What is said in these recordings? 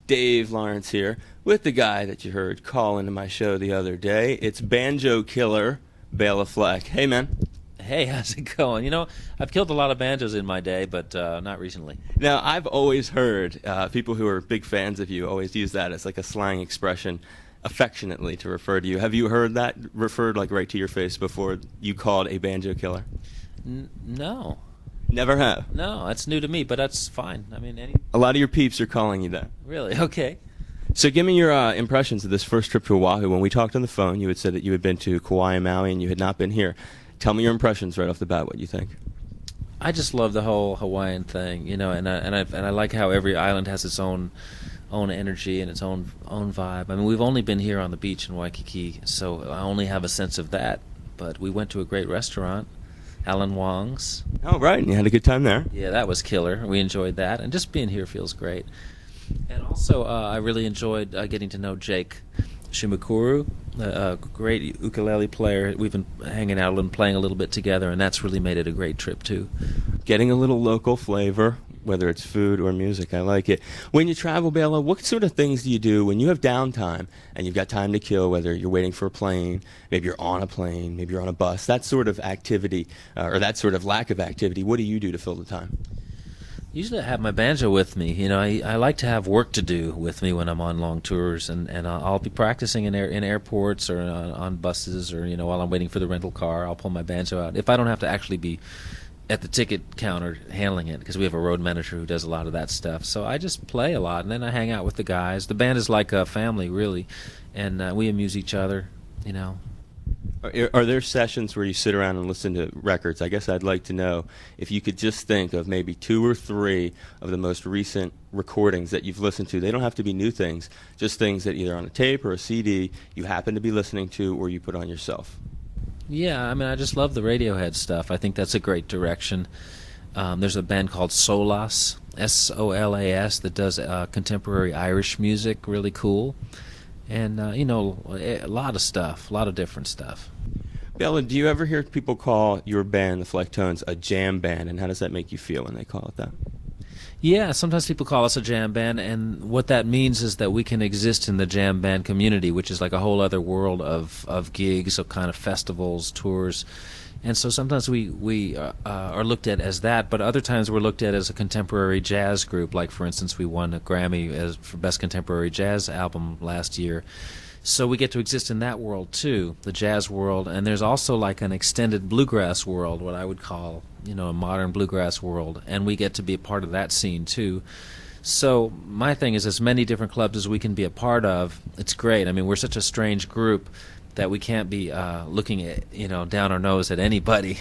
Dave Lawrence here with the guy that you heard call into my show the other day. It's banjo killer Bela Fleck. Hey, man. Hey, how's it going? I've killed a lot of banjos in my day, but not recently. Now, I've always heard people who are big fans of you always use that as like a slang expression affectionately to refer to you. Have you heard that referred like right to your face before you called a banjo killer? No. Never have. No, that's new to me, but that's fine. I mean, A lot of your peeps are calling you that. Really? Okay. So give me your impressions of this first trip to Oahu. When we talked on the phone, you had said that you had been to Kauai and Maui and you had not been here. Tell me your impressions right off the bat, what you think. I just love the whole Hawaiian thing, and I like how every island has its own energy and its own vibe. I mean, we've only been here on the beach in Waikiki, so I only have a sense of that. But we went to a great restaurant, Alan Wong's. Oh, right, and you had a good time there. Yeah, that was killer. We enjoyed that, and just being here feels great. And also, I really enjoyed getting to know Jake Shimukuru, a great ukulele player. We've been hanging out and playing a little bit together, and that's really made it a great trip, too. Getting a little local flavor, whether it's food or music, I like it. When you travel, Bela, what sort of things do you do when you have downtime and you've got time to kill, whether you're waiting for a plane, maybe you're on a plane, maybe you're on a bus, that sort of activity, or that sort of lack of activity, what do you do to fill the time? Usually I have my banjo with me. I like to have work to do with me when I'm on long tours, and I'll be practicing in airports or on buses, or while I'm waiting for the rental car, I'll pull my banjo out. If I don't have to actually be at the ticket counter handling it, because we have a road manager who does a lot of that stuff. So I just play a lot, and then I hang out with the guys. The band is like a family, really, and we amuse each other, Are there sessions where you sit around and listen to records? I guess I'd like to know if you could just think of maybe 2 or 3 of the most recent recordings that you've listened to. They don't have to be new things, just things that either on a tape or a CD you happen to be listening to or you put on yourself. Yeah, I mean, I just love the Radiohead stuff. I think that's a great direction. There's a band called Solas, Solas, that does contemporary Irish music, really cool. And, a lot of stuff, a lot of different stuff. Bela, do you ever hear people call your band, the Flecktones, a jam band, and how does that make you feel when they call it that? Yeah, sometimes people call us a jam band, and what that means is that we can exist in the jam band community, which is like a whole other world of gigs, of kind of festivals, tours. And so sometimes we are looked at as that, but other times we're looked at as a contemporary jazz group. Like, for instance, we won a Grammy for Best Contemporary Jazz Album last year. So we get to exist in that world, too, the jazz world. And there's also like an extended bluegrass world, what I would call, a modern bluegrass world. And we get to be a part of that scene, too. So my thing is, as many different clubs as we can be a part of, it's great. I mean, we're such a strange group that we can't be looking at, down our nose at anybody.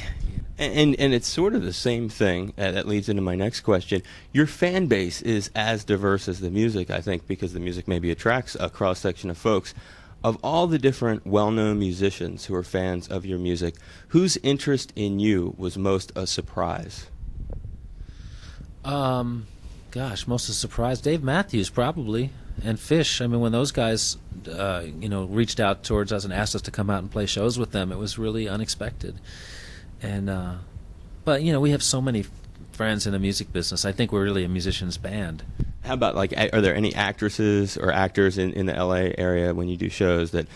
And it's sort of the same thing that leads into my next question. Your fan base is as diverse as the music, I think, because the music maybe attracts a cross-section of folks. Of all the different well-known musicians who are fans of your music, whose interest in you was most a surprise? Most a surprise. Dave Matthews, probably. And Fish. I mean, when those guys, reached out towards us and asked us to come out and play shows with them, it was really unexpected. And but we have so many friends in the music business. I think we're really a musician's band. How about, are there any actresses or actors in the L.A. area when you do shows that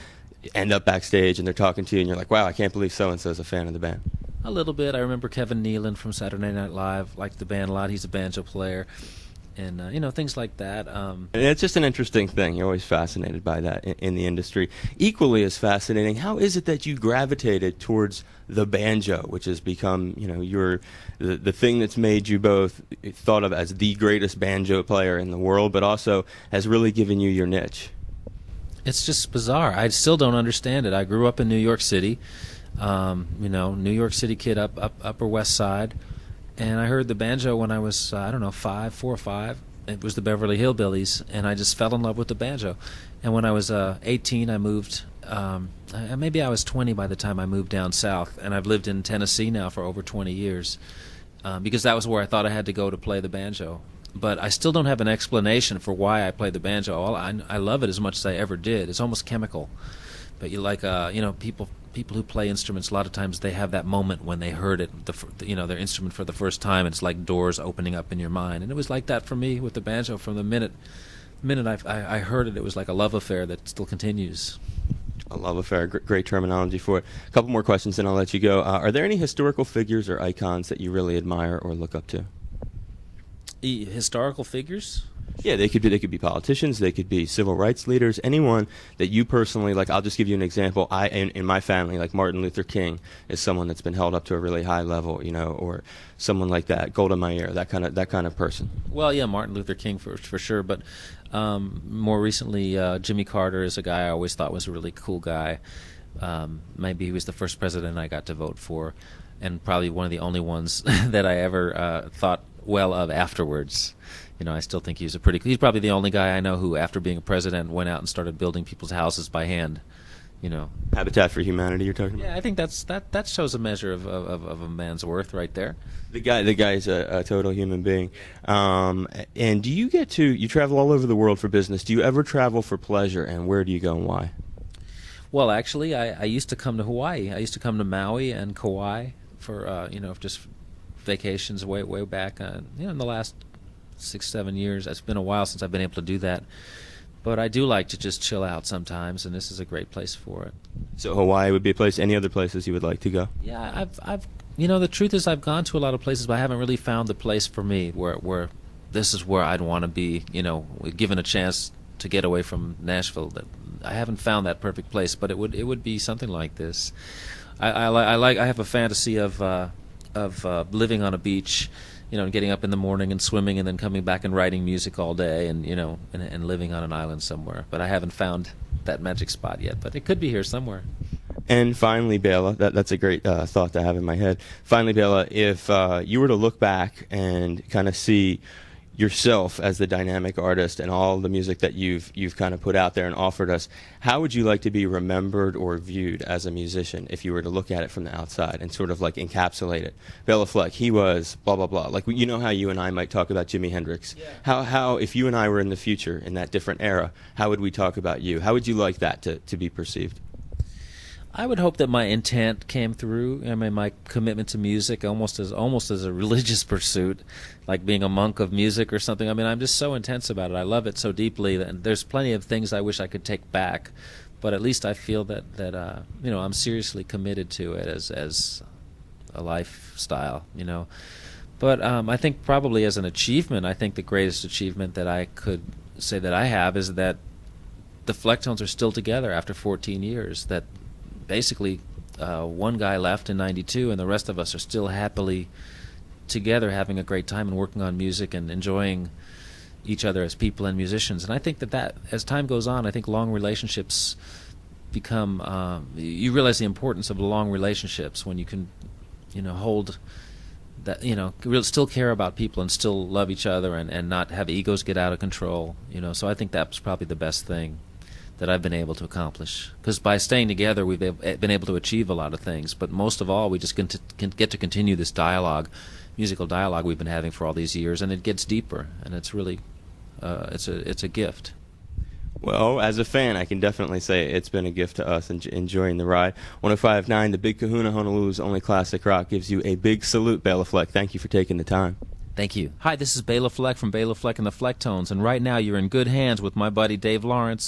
end up backstage and they're talking to you and you're like, wow, I can't believe so-and-so is a fan of the band? A little bit. I remember Kevin Nealon from Saturday Night Live liked the band a lot. He's a banjo player. And, things like that. It's just an interesting thing. You're always fascinated by that in the industry. Equally as fascinating, how is it that you gravitated towards the banjo, which has become, the thing that's made you both thought of as the greatest banjo player in the world, but also has really given you your niche? It's just bizarre. I still don't understand it. I grew up in New York City, New York City kid up Upper West Side. And I heard the banjo when I was, 4 or 5. It was the Beverly Hillbillies, and I just fell in love with the banjo. And when I was 18, I moved, maybe I was 20 by the time I moved down south, and I've lived in Tennessee now for over 20 years, because that was where I thought I had to go to play the banjo. But I still don't have an explanation for why I play the banjo. I love it as much as I ever did. It's almost chemical. But people who play instruments, a lot of times they have that moment when they heard it, their instrument for the first time. It's like doors opening up in your mind, and it was like that for me with the banjo from the minute The minute I heard it, it was like a love affair that still continues. A love affair, great terminology for it. A couple more questions, and I'll let you go. Are there any historical figures or icons that you really admire or look up to? Historical figures? Yeah, they could be politicians, they could be civil rights leaders, anyone that you personally like. I'll just give you an example. In my family, like Martin Luther King is someone that's been held up to a really high level, or someone like that, Golda Meir, that kind of person. Well, yeah, Martin Luther King for sure, but more recently, Jimmy Carter is a guy I always thought was a really cool guy. Maybe he was the first president I got to vote for, and probably one of the only ones that I ever thought well of afterwards. I still think he's he's probably the only guy I know who, after being a president, went out and started building people's houses by hand. Habitat for Humanity you're talking about? Yeah, I think that shows a measure of a man's worth right there. The guy's a total human being. And do you travel all over the world for business? Do you ever travel for pleasure, and where do you go and why? Well, actually, I used to come to Hawaii. I used to come to Maui and Kauai for just vacations way back. In the last 6-7 years. It's been a while since I've been able to do that, but I do like to just chill out sometimes, and this is a great place for it. So Hawaii would be a place. Any other places you would like to go? Yeah, I've the truth is I've gone to a lot of places, but I haven't really found the place for me where this is where I'd want to be. Given a chance to get away from Nashville, that I haven't found that perfect place, but it would be something like this. I have a fantasy of living on a beach, getting up in the morning and swimming and then coming back and writing music all day and and living on an island somewhere. But I haven't found that magic spot yet, but it could be here somewhere. And finally, Bela, that's a great thought to have in my head. Finally, Bela, if you were to look back and kind of see yourself as the dynamic artist and all the music that you've kind of put out there and offered us, how would you like to be remembered or viewed as a musician if you were to look at it from the outside and sort of like encapsulate it? Bela Fleck, he was blah blah blah. Like, how you and I might talk about Jimi Hendrix. Yeah. How if you and I were in the future in that different era, how would we talk about you? How would you like that to be perceived? I would hope that my intent came through. I mean, my commitment to music, almost as a religious pursuit, like being a monk of music or something. I mean, I'm just so intense about it. I love it so deeply, and there's plenty of things I wish I could take back, but at least I feel that I'm seriously committed to it as a lifestyle. But I think probably as an achievement, I think the greatest achievement that I could say that I have is that the Flecktones are still together after 14 years. That basically one guy left in 92 and the rest of us are still happily together having a great time and working on music and enjoying each other as people and musicians. And I think that as time goes on, I think long relationships become you realize the importance of long relationships when you can hold that, still care about people and still love each other and not have egos get out of control. So I think that's probably the best thing that I've been able to accomplish. Because by staying together, we've been able to achieve a lot of things. But most of all, we just can get to continue this dialogue, musical dialogue we've been having for all these years, and it gets deeper, and it's really, it's a gift. Well, as a fan, I can definitely say it's been a gift to us enjoying the ride. 105.9, the Big Kahuna, Honolulu's only classic rock, gives you a big salute, Bela Fleck. Thank you for taking the time. Thank you. Hi, this is Bela Fleck from Bela Fleck and the Flecktones, and right now you're in good hands with my buddy Dave Lawrence.